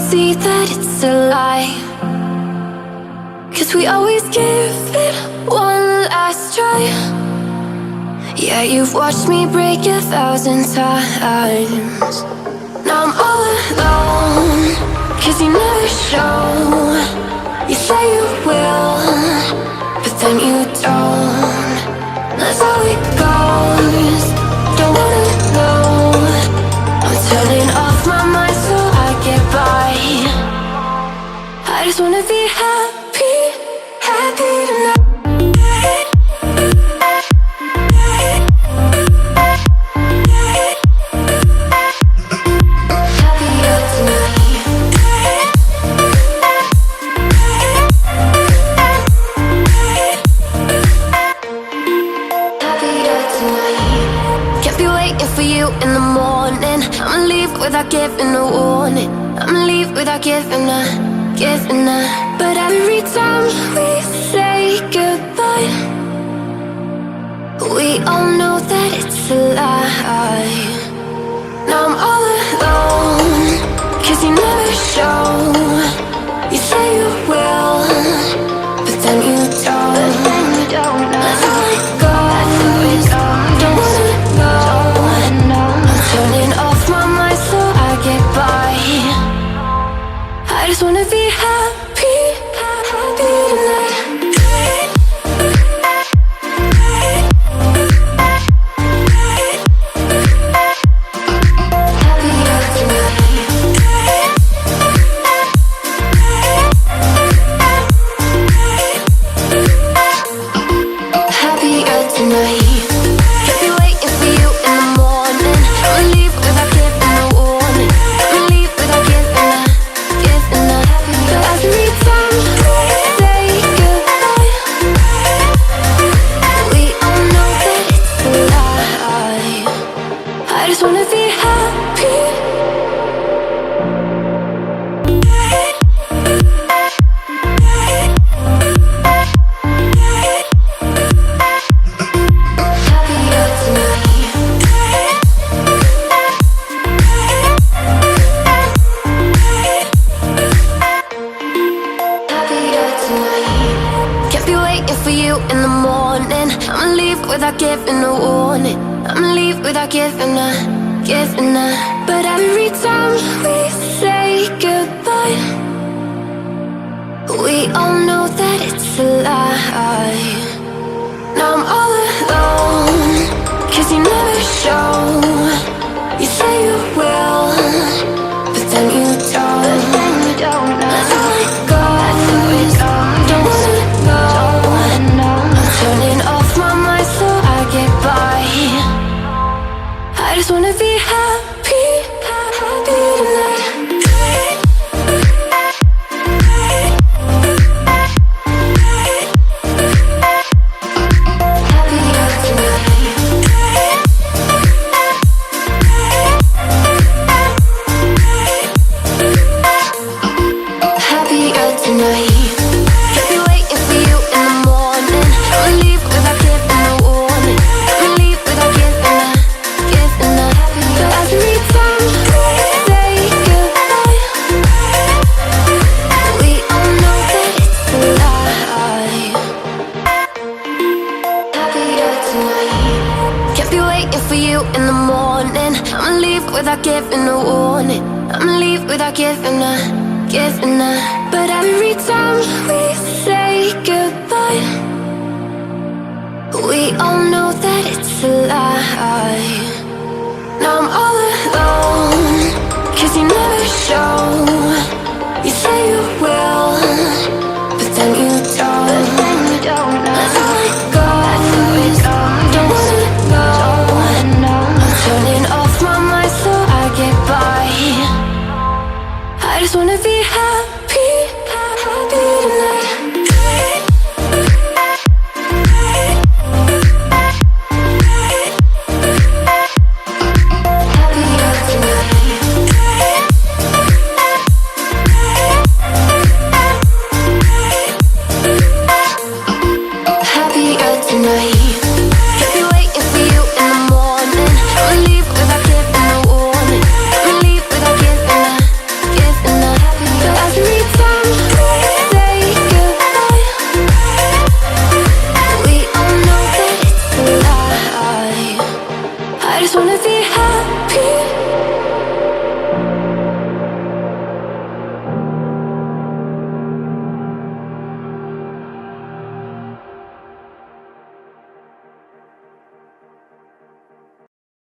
see that it's a lie. 'Cause we always give it one last try. Yeah, you've watched me break 1,000 times. Now I'm all alone, 'cause you never show. You say you will, but then you don't. That's how it goes. Don't wanna know. I'm turning off my mind so I get by. I just wanna be happy, happy tonight. In the morning, I'ma leave without giving a warning. I'ma leave without giving a. But every time we say goodbye, we all know that it's a lie. Now I'm all alone, 'cause you never show. You say you will, but then you don't. That's how it goes. Don't wanna know. Turning off my mind so I get by. I just wanna be happy, happy tonight. Happier tonight. Happier tonight. Kept me waiting for you in the morning. I'ma leave without giving a warning. I'ma leave without giving a. But every time we say goodbye, we all know that it's a lie. I just wanna be happy. Happier tonight. Happier tonight. Kept me waiting for you in the morning. I'ma leave without giving a warning. I'ma leave without giving a. But every time we say goodbye, we all know that it's a lie. Now I'm all alone, 'cause you never show. You say you will, but then you don't. That's how it goes. Don't wanna know. I'm turning off my mind so I get by. I just wanna be happy, happy tonight. Happier tonight. Happier tonight. Kept me waiting for you in the morning. I'ma leave without giving a warning. I'ma leave without giving a. But every time we say goodbye, we all know that it's a lie. Happier tonight. Kept me waiting for you in the morning. I'ma leave without giving a warning. I'ma leave without giving a. But every time we say goodbye, we all know that it's a lie. Now I'm all alone, 'cause you never show.